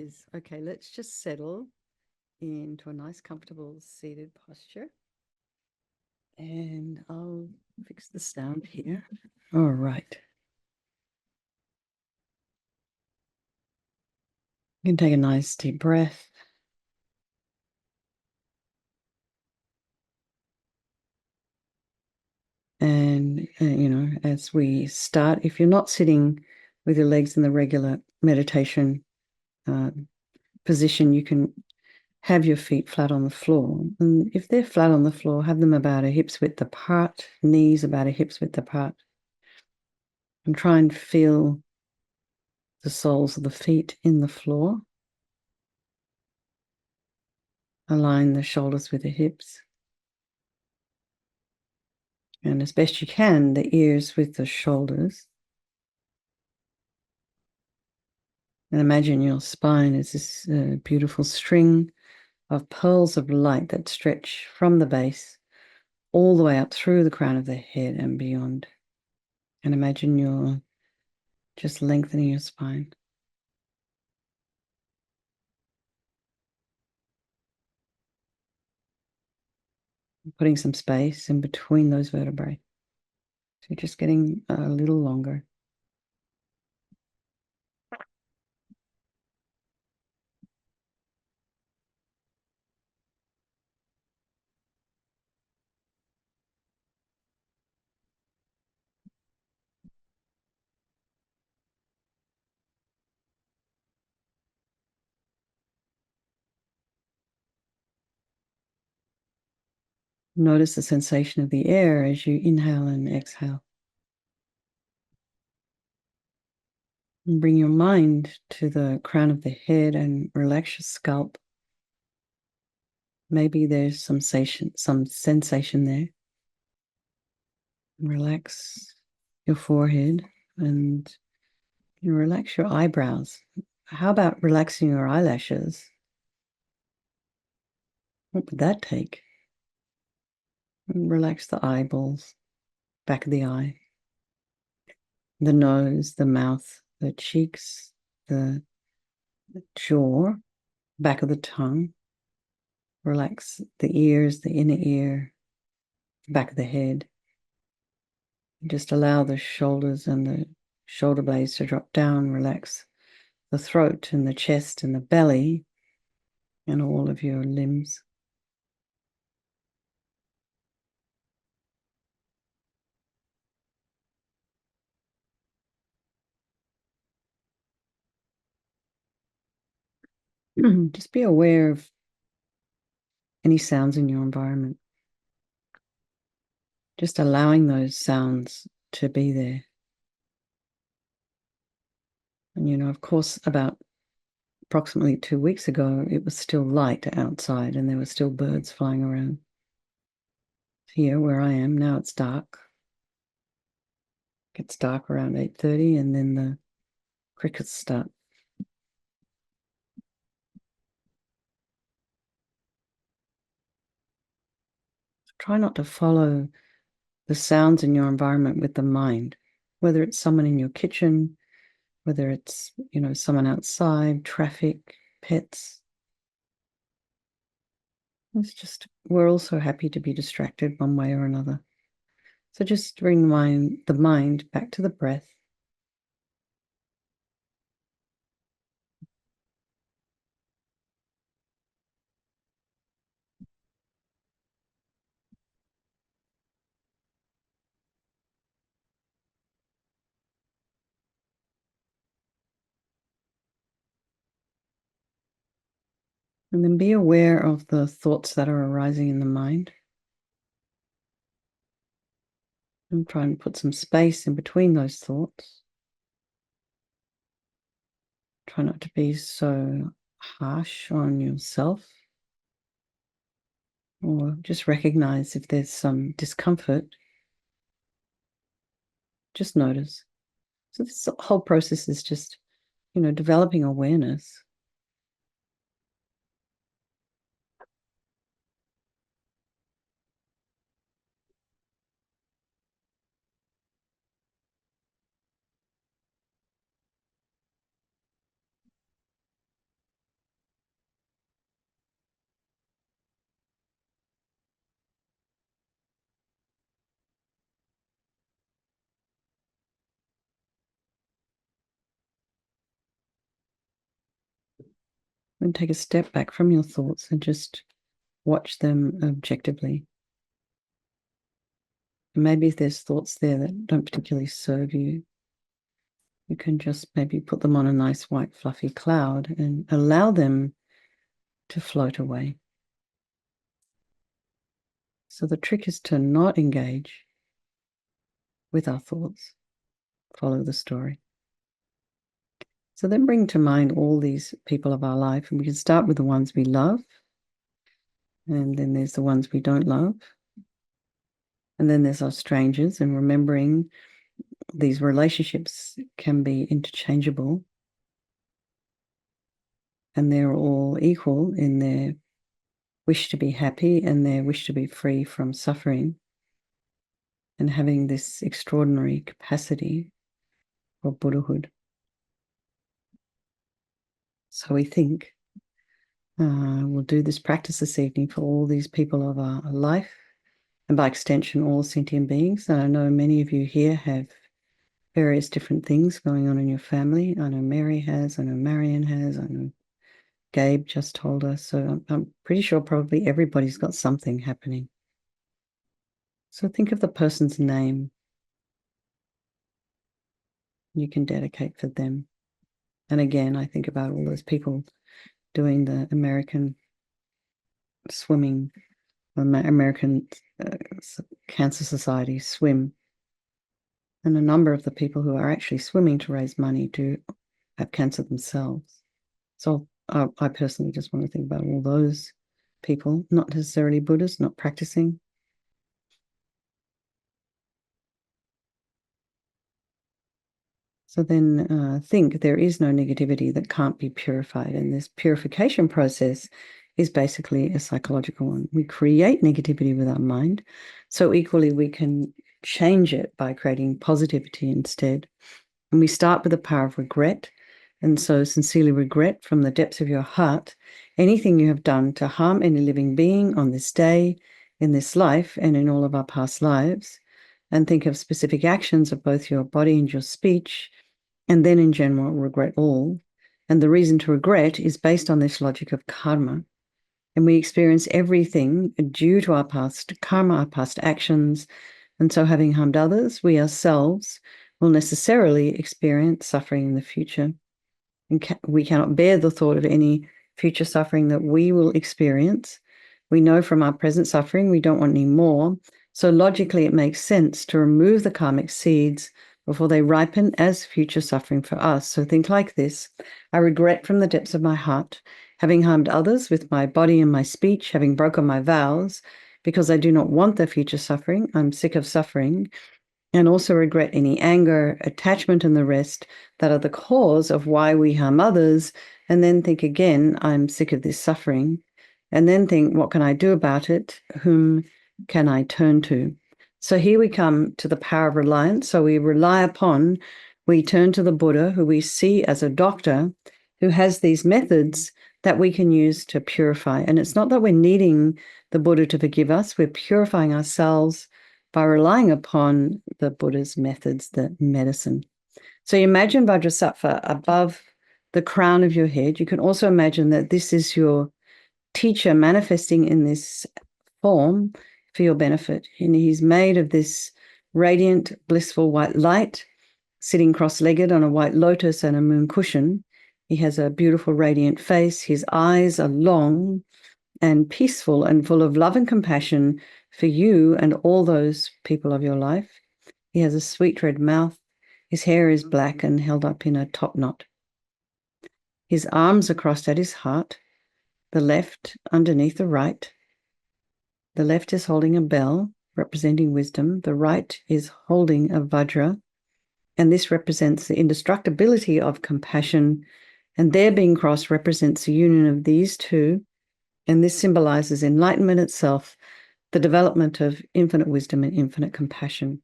is. Okay, let's just settle into a nice, comfortable seated posture. And I'll fix the sound here. All right. You can take a nice deep breath. And, as we start, if you're not sitting with your legs in the regular meditation position, you can have your feet flat on the floor. And if they're flat on the floor, have them about a hip's width apart, knees about a hip's width apart. And try and feel the soles of the feet in the floor. Align the shoulders with the hips. And as best you can, the ears with the shoulders. And imagine your spine is this beautiful string of pearls of light that stretch from the base all the way up through the crown of the head and beyond. And imagine you're just lengthening your spine. Putting some space in between those vertebrae. So you're just getting a little longer. Notice the sensation of the air as you inhale and exhale. And bring your mind to the crown of the head and relax your scalp. Maybe there's some sensation there. Relax your forehead and relax your eyebrows. How about relaxing your eyelashes? What would that take? And relax the eyeballs, back of the eye, the nose, the mouth, the cheeks, the jaw, back of the tongue. Relax the ears, the inner ear, back of the head. Just allow the shoulders and the shoulder blades to drop down. Relax the throat and the chest and the belly and all of your limbs. Just be aware of any sounds in your environment. Just allowing those sounds to be there. And, of course, about approximately 2 weeks ago, it was still light outside and there were still birds flying around. Here, where I am, now it's dark. It gets dark around 8:30 and then the crickets start. Try not to follow the sounds in your environment with the mind, whether it's someone in your kitchen, whether it's, someone outside, traffic, pets. It's just, we're also happy to be distracted one way or another. So just bring the mind back to the breath. And then be aware of the thoughts that are arising in the mind. And try and put some space in between those thoughts. Try not to be so harsh on yourself. Or just recognize if there's some discomfort. Just notice. So this whole process is just, developing awareness. And take a step back from your thoughts and just watch them objectively. And maybe if there's thoughts there that don't particularly serve you, you can just maybe put them on a nice white fluffy cloud and allow them to float away. So the trick is to not engage with our thoughts. Follow the story. So then bring to mind all these people of our life, and we can start with the ones we love, and then there's the ones we don't love, and then there's our strangers, and remembering these relationships can be interchangeable, and they're all equal in their wish to be happy and their wish to be free from suffering, and having this extraordinary capacity for Buddhahood. So we think we'll do this practice this evening for all these people of our life, and by extension, all sentient beings. And I know many of you here have various different things going on in your family. I know Mary has, I know Marion has, I know Gabe just told us. So I'm pretty sure probably everybody's got something happening. So think of the person's name you can dedicate for them. And again, I think about all those people doing the American swimming, American Cancer Society swim. And a number of the people who are actually swimming to raise money do have cancer themselves. So I personally just want to think about all those people, not necessarily Buddhists, not practicing. So then think there is no negativity that can't be purified. And this purification process is basically a psychological one. We create negativity with our mind. So equally, we can change it by creating positivity instead. And we start with the power of regret. And so sincerely regret from the depths of your heart anything you have done to harm any living being on this day, in this life, and in all of our past lives. And think of specific actions of both your body and your speech, and then in general, regret all. And the reason to regret is based on this logic of karma. And we experience everything due to our past karma, our past actions. And so having harmed others, we ourselves will necessarily experience suffering in the future. And we cannot bear the thought of any future suffering that we will experience. We know from our present suffering we don't want any more. So logically, it makes sense to remove the karmic seeds before they ripen as future suffering for us. So think like this. I regret from the depths of my heart having harmed others with my body and my speech, having broken my vows, because I do not want the future suffering. I'm sick of suffering. And also regret any anger, attachment, and the rest that are the cause of why we harm others. And then think again, I'm sick of this suffering. And then think, what can I do about it? Whom can I turn to? So here we come to the power of reliance. So we turn to the Buddha, who we see as a doctor, who has these methods that we can use to purify. And it's not that we're needing the Buddha to forgive us, we're purifying ourselves by relying upon the Buddha's methods, the medicine. So you imagine Vajrasattva above the crown of your head. You can also imagine that this is your teacher manifesting in this form for your benefit. And he's made of this radiant, blissful white light, sitting cross-legged on a white lotus and a moon cushion. He has a beautiful, radiant face. His eyes are long and peaceful and full of love and compassion for you and all those people of your life. He has a sweet red mouth. His hair is black and held up in a top knot. His arms are crossed at his heart, the left underneath the right. The left is holding a bell, representing wisdom. The right is holding a vajra, and this represents the indestructibility of compassion. And their being crossed represents the union of these two, and this symbolizes enlightenment itself, the development of infinite wisdom and infinite compassion.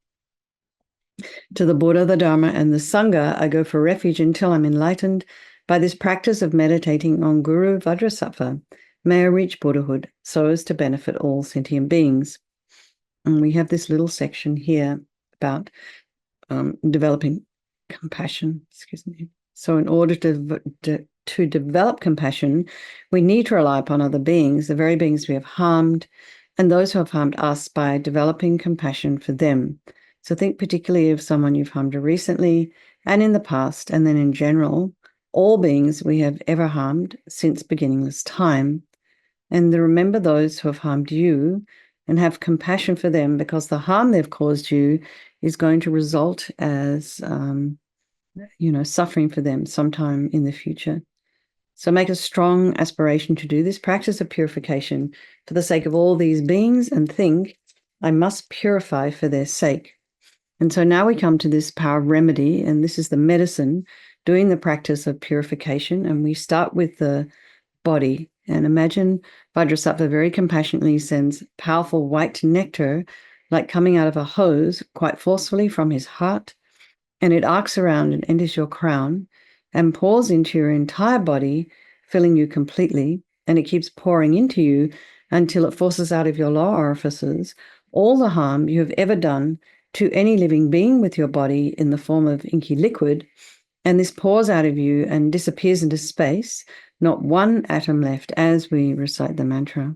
To the Buddha, the Dharma, and the Sangha, I go for refuge until I'm enlightened by this practice of meditating on Guru Vajrasattva. May I reach Buddhahood so as to benefit all sentient beings. And we have this little section here about developing compassion. So in order to to develop compassion, we need to rely upon other beings, the very beings we have harmed, and those who have harmed us, by developing compassion for them. So think particularly of someone you've harmed recently and in the past, and then in general, all beings we have ever harmed since beginningless time. And remember those who have harmed you and have compassion for them, because the harm they've caused you is going to result as, suffering for them sometime in the future. So make a strong aspiration to do this practice of purification for the sake of all these beings, and think, I must purify for their sake. And so now we come to this power of remedy, and this is the medicine doing the practice of purification. And we start with the body. And imagine Vajrasattva very compassionately sends powerful white nectar, like coming out of a hose, quite forcefully from his heart, and it arcs around and enters your crown and pours into your entire body, filling you completely. And it keeps pouring into you until it forces out of your lower orifices all the harm you have ever done to any living being with your body in the form of inky liquid. And this pours out of you and disappears into space, not one atom left, as we recite the mantra.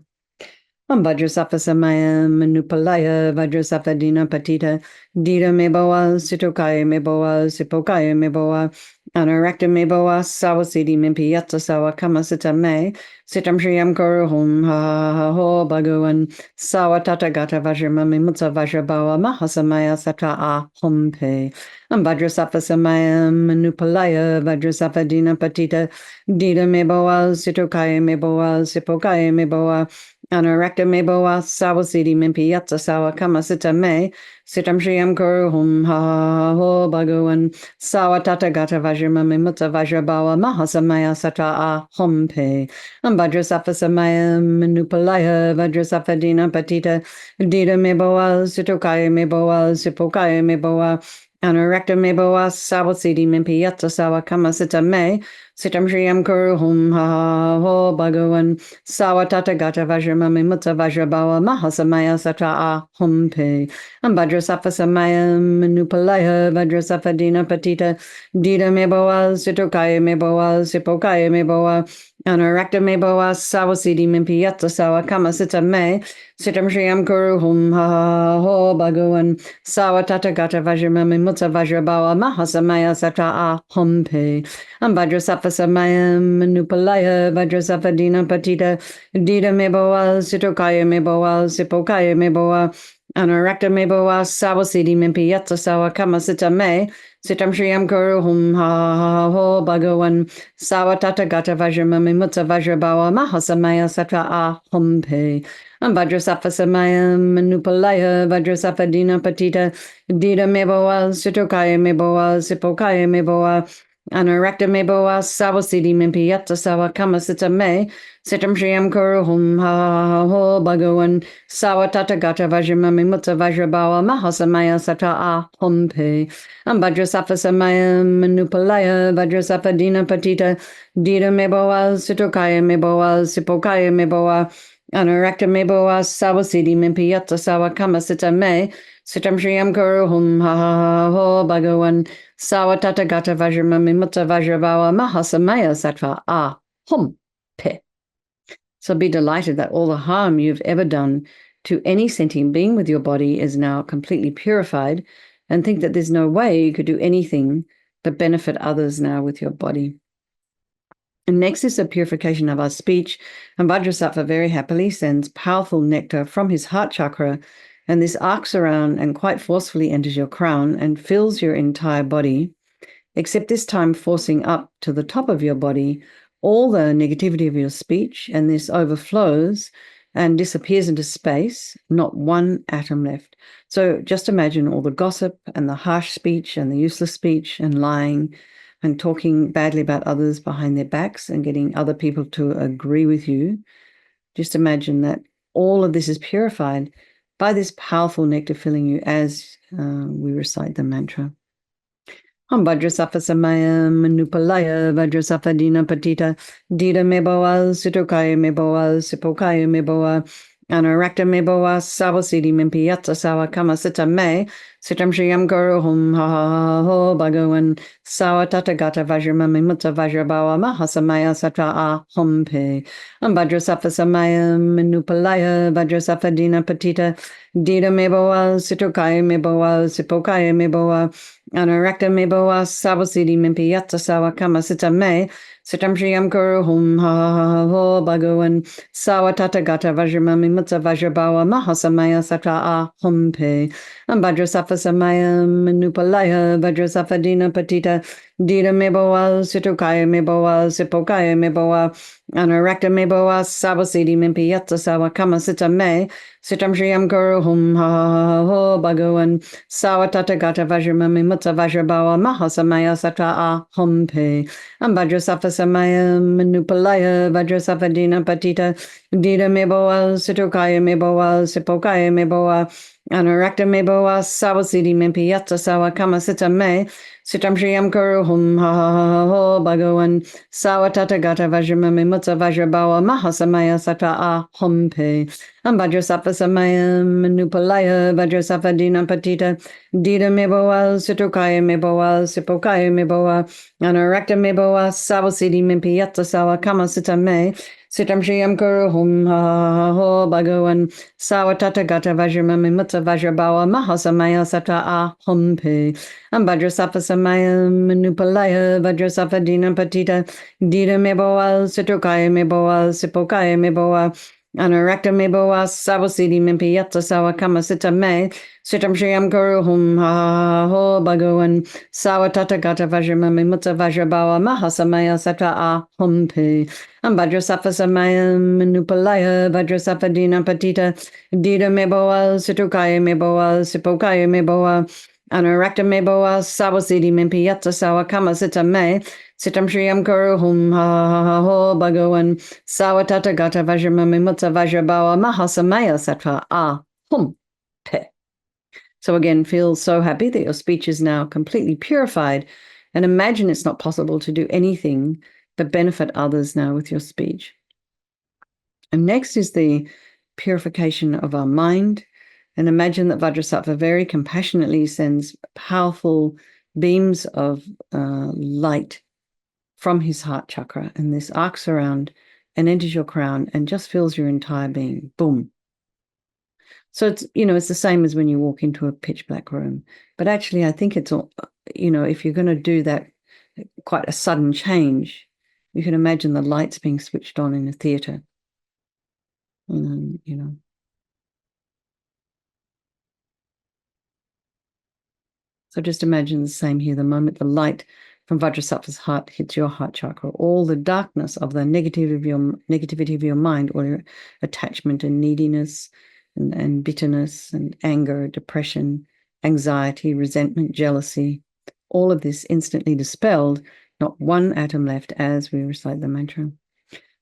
Vajrasattva samaya manupalaya Vajrasattva dina patita dita meboa sitokaya meboa sipokaya meboa anarakta meboa sawasidi mimpi yatsa sawa kamasita me sitam shriyam koro hum ha ho bhagavan sawa tatagata vajramami mutsa vajrabawa mahasamaya sata a humpe. Vajrasattva samaya manupalaya Vajrasattva dina patita dita meboa sitokaya meboa sipokaya meboa Anarakta meboa sawasidi mimpi yatsa sawa kamasita me sitam shriyam koro hum ha ho bhagavan sawa tatagata vajramami mutsa vajrabawa mahasamaya sata a humpe. Vajrasattva samaya manupalaya Vajrasattva dina patita dita meboa sitokaya meboa sipokaya meboa Anarakta meboa sawasidi mimpi yatsa sawa kamasita me sitam shriyam koro hum ha ho bhagavan sawa tatagata vajramami mutsa vajrabawa mahasamaya sata a humpe. Vajrasattva samaya manupalaya Vajrasattva dina patita dita meboa sitokaya meboa sipokaya meboa Anarakta meboa sawasidi mimpi yatsa sawa kamasita me sitam shriyam koro hum ha ho bhagavan sawa tatagata vajramami mutsa vajrabawa mahasamaya sata a humpe. Vajrasattva samaya manupalaya Vajrasattva dina patita dita meboa sitokaya meboa sipokaya meboa Anarakta meboa sawasidi mimpi yatsa sawa kamasita me sitam shriyam koro hum ha ho bhagavan sawa tatagata vajramami mutsa vajrabawa mahasamaya sata a humpe. Vajrasattva samaya manupalaya Vajrasattva dina patita dita meboa sitokaya meboa sipokaya meboa Anarakta meboa sawasidi mimpi yatsa sawa kamasita me sitam shriyam koro hum ha ho bhagavan sawa tatagata vajramami mutsa vajrabawa mahasamaya sata a humpe. Vajrasattva samaya manupalaya Vajrasattva dina patita dita meboa sitokaya meboa sipokaya meboa Anarakta meboa sawasidi mimpi yatsa sawa kamasita me sitam shriyam koro hum ha ho bhagavan sawa tatagata vajramami mutsa vajrabawa mahasamaya sattva a hum pe. So be delighted that all the harm you've ever done to any sentient being with your body is now completely purified, and think that there's no way you could do anything but benefit others now with your body. And next is the purification of our speech. And Vajrasattva very happily sends powerful nectar from his heart chakra, and this arcs around and quite forcefully enters your crown and fills your entire body, except this time forcing up to the top of your body all the negativity of your speech, and this overflows and disappears into space, not one atom left. So just imagine all the gossip and the harsh speech and the useless speech and lying and talking badly about others behind their backs and getting other people to agree with you. Just imagine that all of this is purified by this powerful nectar filling you as we recite the mantra. Vajrasattva samaya manupalaya Vajrasattva dina patita dita meboa sitokaya meboa sipokaya meboa Anarakta me boa sabo siddhi mimpi yatta sawa kama sita me sitam shriyam guru hum ha ha ho bhagavan sawa tathagata vajramami mutta vajrabawa mahasamaya satra a hum pe vajrasafa samaya manupalaya vajrasafa dina patita dita me boa situkaya me boa sipokaya me boa anarakta me boa sabo siddhi mimpi yatta sawa kama sita me sitam shriyam guru hum ha ha ho bhagavan Sawa Tathagata Vajramami Mutta Vajrabawa Mahasamaya Satra A Humpe Vajrasafa Samaya Manupalaya Vajrasafa Dina Patita Dita Meboa Situkaya Meboa Sipokaya Meboa Anarakta Meboa Sabasidi Mimpi Yatta Sawa Kama Sita Me Sitam Shriyam Guru Hum Ha Ha Ho Bhagavan Sawa Tathagata Vajramami Mutta Vajrabawa Mahasamaya Satra A Humpe Vajrasafa Samaya Manupalaya Vajrasafa Dina Patita Dita meboa, situkaya meboa, sipokaya meboa, anarakta meboa, sawasidi mimpi yatta sawa kama sita me, sitam shriyam kuru hum ha ha ha ho bhagavan, sawa tathagata vajramami mutta vajrabawa mahasamaya sata a humpe, vajrasafa samaya manupalaya, vajrasafa dina patita, dita meboa, situkaya meboa, sipokaya meboa, anarakta meboa, sawasidi mimpi yatta sawa kama sita me, Sitam Shriyam Kuru Hum Ha Ha Ho Bhagavan Sawatata Gata Vajramami Mutta Vajrabawa Mahasamaya Sata A Humpe Vajrasafa Samaya Manupalaya Vajrasafa Dina Patita Dita Meboa Situkaya Meboa Sipokaya Meboa Anarakta Meboa Savasidi Mimpi Yatta Sawa Kama Sita Me Sitam Shriyam Kuru Hum Ha Ha Ho Bhagavan Sawatata Gata Vajramami Mutta Vajrabawa Mahasamaya Sata A Humpe Vajrasafa Samaya Manupalaya Vajrasafa Dina Patita Dita Meboa Situkaya Meboa Sipokaya Meboa Anarakta Meboa Sabasidi Mimpi Yatta Sawa Kama Sita Me Sitam Shriyam Kuru Hum Ha Ha Ha Ho Bhagavan Sawatata Gata Vajramami Mutta Vajrabawa Mahasamaya Satra A Hum Pe. So again, feel so happy that your speech is now completely purified, and imagine it's not possible to do anything but benefit others now with your speech. And next is the purification of our mind. And imagine that Vajrasattva very compassionately sends powerful beams of light from his heart chakra, and this arcs around and enters your crown and just fills your entire being. Boom. So it's the same as when you walk into a pitch black room. But actually, I think it's all, if you're going to do that, quite a sudden change, you can imagine the lights being switched on in a theater. So just imagine the same here. The moment the light from Vajrasattva's heart hits your heart chakra, all the darkness of the negativity of your mind, or your attachment and neediness and bitterness and anger, depression, anxiety, resentment, jealousy, all of this instantly dispelled, not one atom left as we recite the mantra.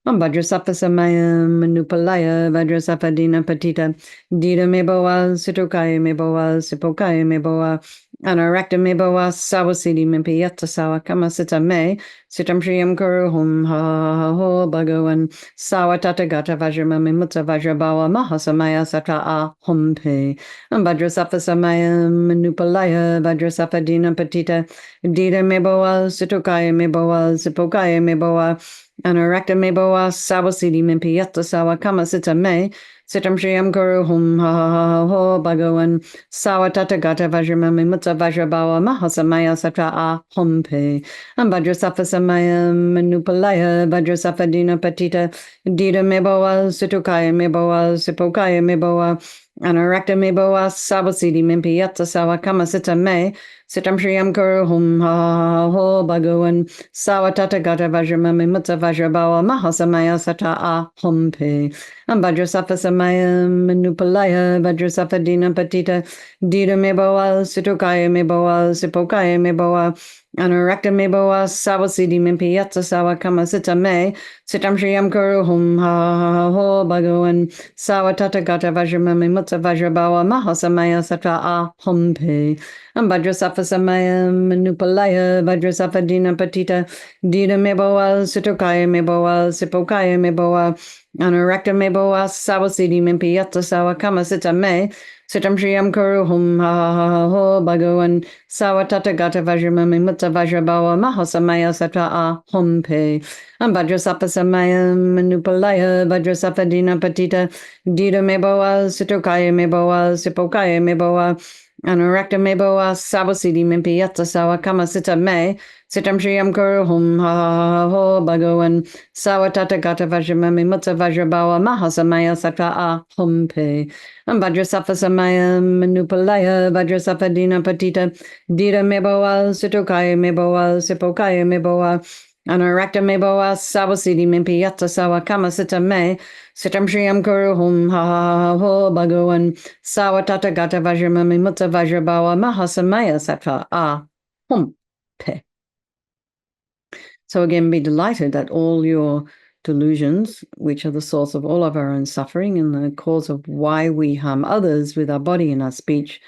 Vajrasattva samaya manupalaya Vajrasattva dina patita dita meboa situkaya meboa sipokaya meboa anarakta meboa sawasidi mimpi yatta sawa kama sita me sitam shriyam kuru hum ha ha ho bhagavan sawa tathagata vajramami mutta vajrabawa mahasamaya satra a humpe Vajrasattva samaya manupalaya Vajrasattva dina patita dita meboa situkaya meboa sipokaya meboa Anarakta meboa sawasidi mimpi yatta sawa kama sita me sitam shriyam kuru hum ha ha ho bhagavan sawa tathagata vajramami mutta vajrabawa mahasamaya satra a humpe vajrasattva samaya manupalaya vajrasattva dina patita dita meboa situkaya meboa sipokaya meboa Anarakta meboa sawasidi mimpi yatta sawa kama sita me sitam shriyam kuru hum ha ha ho bhagavan sawa tathagata vajramami mutta vajrabawa mahasamaya satra a humpe vajrasattva samaya manupalaya vajrasattva dina patita dita meboa situkaya meboa sipokaya meboa Anarakta meboa sawasidi mimpi yatta sawa kama sita me sitam shriyam kuru hum ha ha ho bhagavan sawa tathagata vajramami mutta vajrabawa mahasamaya satra a humpe vajrasattva Samaya Manupalaya Vajrasapadina Patita Dida Meboa Sitokaya Meboa Sipokaya Meboa Anarakta Meboa Sawasidi Mimpiata Sawa Kama Sita Me Sitam Shriyam Kuru Hum Ha Ha Ha Ha Ho Bhagavan Sawatata Gata Vajramami Mutta Vajrabawa Mahasamaya Sata A Hum Pe Vajrasapa Samaya Manupalaya Vajrasapadina Patita Dida Meboa Sitokaya Meboa Sipokaya Meboa Anarakta Meboa Sawasidi Mimpiata Sawa Kama Sita Me Sitam Shriyam Kuru Hum Ha Ha Ha Ho Bhagavan Sawatata Gata Vajramami Mutta Vajrabawa Mahasamaya Sata A Hum Pe Vajrasafa Samaya Manupalaya Vajrasapadina Patita Dida Meboa Sitokaya Meboa Sipokaya Meboa Anarakta Meboa Sawasidi Mimpiata Sawa Kama Sita Me Sitam Shriyam Kuru Hum Ha Ha Ha Ho Bhagavan Sawatata Gata Vajramami Mutta Vajrabawa Mahasamaya Sata A Hum Pe. So again, be delighted that all your delusions, which are the source of all of our own suffering and the cause of why we harm others with our body and our speech,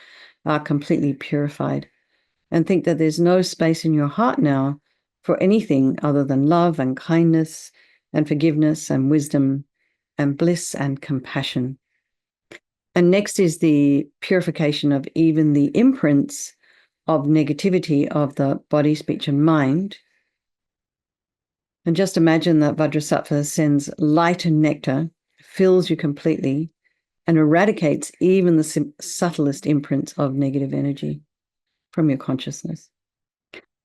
are completely purified. And think that there's no space in your heart now for anything other than love and kindness and forgiveness and wisdom and bliss and compassion. And next is the purification of even the imprints of negativity of the body, speech, and mind. And just imagine that Vajrasattva sends light and nectar, fills you completely, and eradicates even the subtlest imprints of negative energy from your consciousness.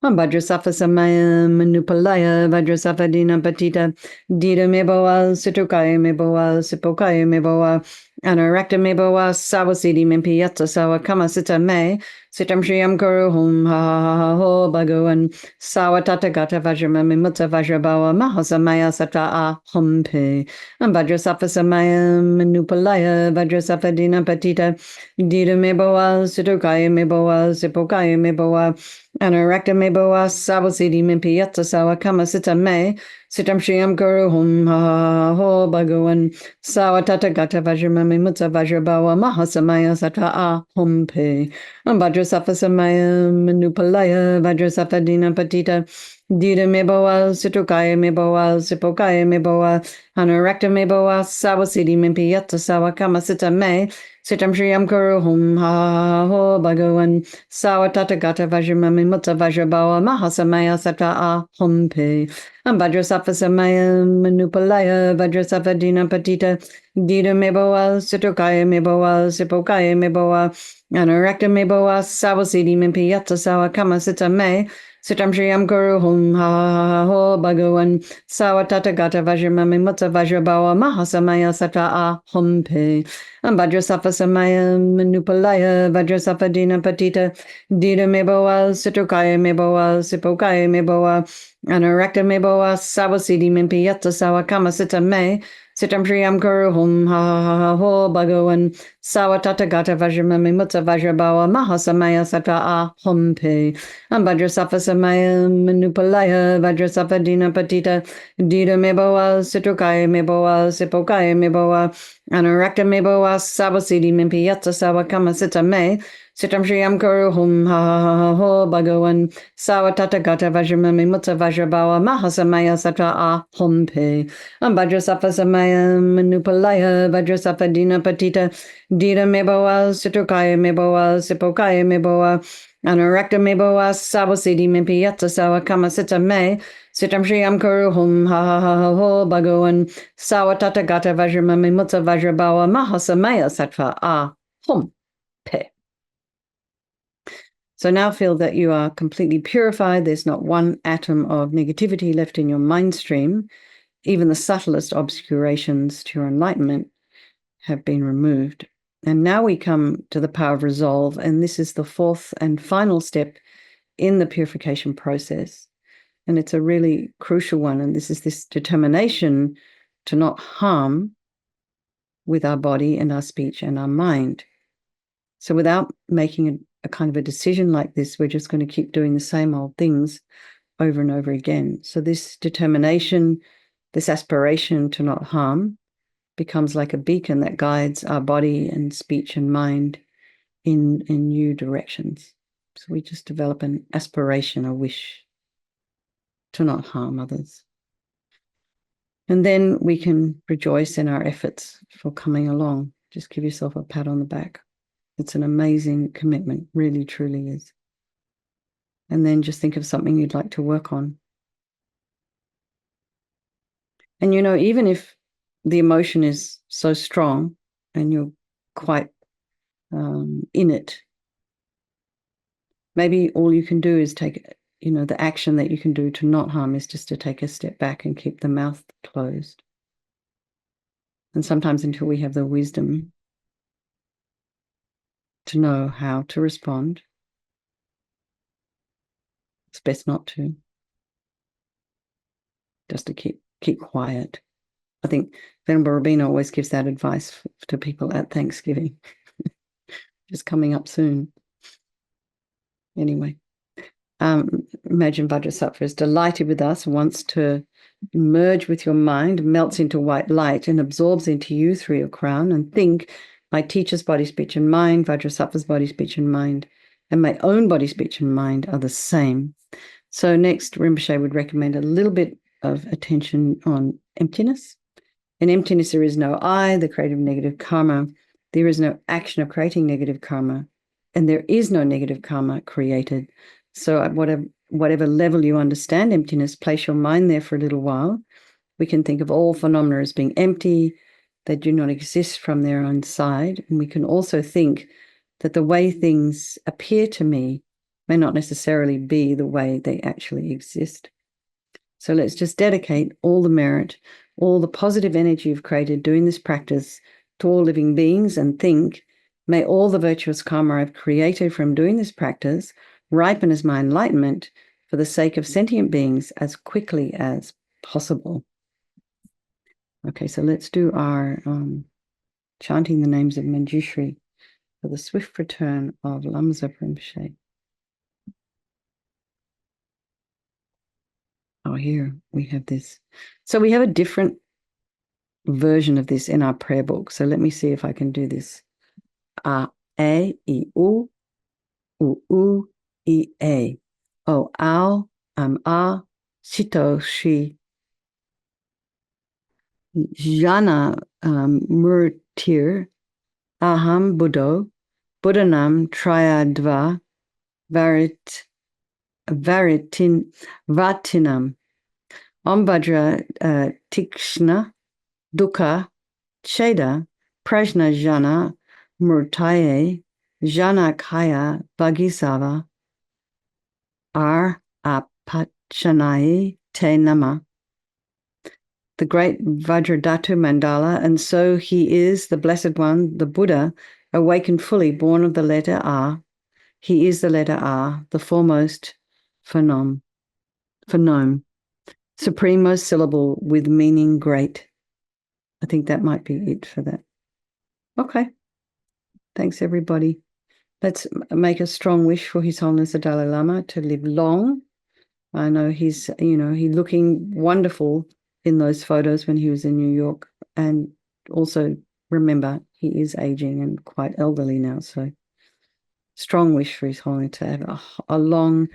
Vajrasattva Samaya Manupalaya Vajrasattva Dina Patita Dida Meboa Situkaya Meboa Sipokaya Meboa Anarakta Meboa Sawasidi Mimpiyata Sawa Kama Sita Me Sitam Shriyam Kuru Hum Ha Ha Ha Ho Bhagavan Sawatata Gata Vajramami Mutta Vajrabawa Mahasamaya Sata A Hum Pe Vajrasattva Samaya Manupalaya Vajrasattva Dina Patita Dida Meboa Situkaya Meboa Sipokaya Meboa Anarakta Meboa Sawasidi Mimpiyata Sawa Kama Sita Me Sitam Shriyam Kuru Hum Ha Ha Ho Bhagavan Sawatata Gata Vajramami Mutta Vajrabawa Mahasamaya Sata A Hum Pe Vajrasattva Samaya Manupalaya Vajrasattva Dina Patita Dida Meboa Situkaya Meboa Sipokaya Meboa Anarakta Meboa Sawasidi Mimpiyata Sawa Kama Sita Me Sitam Shriyam Kuru Hum Ha Ha Ho Bhagavan Sawatata Gata Vajramami Mutta Vajrabawa Mahasamaya Sata A Hum Pe Vajrasattva Samaya Manupalaya Vajrasattva Dina Patita Dida Meboa Situkaya Meboa Sipokaya Meboa Anarakta Meboa Sawasidi Mimpiyata Sawa Kama Sita Me Sitam Shriyam Kuru Hum Ha Ha Ho Bhagavan Sawatata Gata Vajramami Mutta Vajrabawa Mahasamaya Sata A Hum Pe Vajrasattva Samaya Manupalaya Vajrasattva Dina Patita Dida Meboa Situkaya Meboa Sipokaya Meboa Anarakta Meboa Sawasidi Mimpiyata Sawa Kama Sita Me Sitam Shriyam Kuru Hum Ha Ha Ha Ho Bhagavan Sawatata Gata Vajramami Mutta Vajrabawa Mahasamaya Sata A Hum Pe Vajrasattva Samaya Manupalaya Vajrasattva Dina Patita Dida Meboa Situkaya Meboa Sipokaya Meboa Anarakta Meboa Sawasidi Mimpiyata Sawa Kama Sita Me Sitam Shriyam Kuru Hum Ha Ha Ha Ho Bhagavan Sawatata Gata Vajramami Mutta Vajrabawa Mahasamaya Sata A Hum Pe Vajrasattva Samaya Manupalaya Vajrasattva Dina Patita Dida Meboa Situkaya Meboa Sipokaya Meboa Anarakta Meboa Sawasidi Mimpiyata Sawa Kama Sita Me Sitam Shriyam Kuru Hum Ha Ha Ha Ho Bhagavan Sawatata Gata Vajramami Mutta Vajrabawa Mahasamaya Sata A Hum Pe. So now feel that you are completely purified. There's not one atom of negativity left in your mind stream. Even the subtlest obscurations to your enlightenment have been removed. And now we come to the power of resolve. And this is the fourth and final step in the purification process. And it's a really crucial one. And this is this determination to not harm with our body and our speech and our mind. So without making a kind of a decision like this, we're just going to keep doing the same old things over and over again. So this determination, this aspiration to not harm becomes like a beacon that guides our body and speech and mind in new directions. So we just develop an aspiration, a wish to not harm others. And then we can rejoice in our efforts for coming along. Just give yourself a pat on the back. It's an amazing commitment, really, truly is. And then just think of something you'd like to work on. And, even if the emotion is so strong and you're quite in it, maybe all you can do is take, the action that you can do to not harm is just to take a step back and keep the mouth closed. And sometimes until we have the wisdom to know how to respond, it's best not to. Just to keep quiet. I think Venerable Rabino always gives that advice to people at Thanksgiving. Just coming up soon. Anyway, imagine Vajrasattva is delighted with us, wants to merge with your mind, melts into white light and absorbs into you through your crown. And think, my teacher's body, speech, and mind, Vajrasattva's body, speech, and mind, and my own body, speech, and mind are the same. So next, Rinpoche would recommend a little bit of attention on emptiness. In emptiness, there is no I, the creative negative karma. There is no action of creating negative karma. And there is no negative karma created. So at whatever level you understand emptiness, place your mind there for a little while. We can think of all phenomena as being empty. They do not exist from their own side. And we can also think that the way things appear to me may not necessarily be the way they actually exist. So let's just dedicate all the merit, all the positive energy you've created doing this practice to all living beings, and think, may all the virtuous karma I've created from doing this practice ripen as my enlightenment for the sake of sentient beings as quickly as possible. Okay, so let's do our chanting the names of Manjushri for the swift return of Lamsa Rinpoche. Oh, here we have this. So we have a different version of this in our prayer book. So let me see if I can do this. A, I, U, I, A. O, Ao, A, Sito, Shi. Jana, Murtir, Aham, Buddho, Buddhanam, Triadva, Vatinam. Om Vajra Tikshna Dukkha Cheda Prajna Jana Murtaye Jana Kaya Bhagisava Ar Apachanaye Te Nama. The great Vajradhatu Mandala, and so he is the Blessed One, the Buddha, awakened fully, born of the letter R. He is the letter R, the foremost phonome, supreme syllable with meaning great. I think that might be it for that. Okay. Thanks, everybody. Let's make a strong wish for His Holiness the Dalai Lama to live long. I know he's looking wonderful in those photos when he was in New York. And also remember, he is aging and quite elderly now. So strong wish for His Holiness to have a long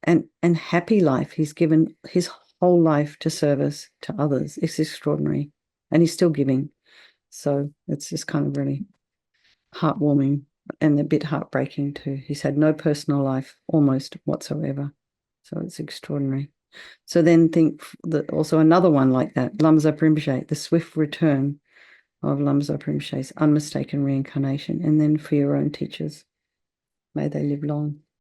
and happy life. He's given his whole life to service to others. It's extraordinary. And he's still giving. So it's just kind of really heartwarming and a bit heartbreaking too. He's had no personal life almost whatsoever. So it's extraordinary. So then think that also another one like that, Lamsa Rinpoche, the swift return of Lamsa Rinpoche's unmistaken reincarnation. And then for your own teachers, may they live long.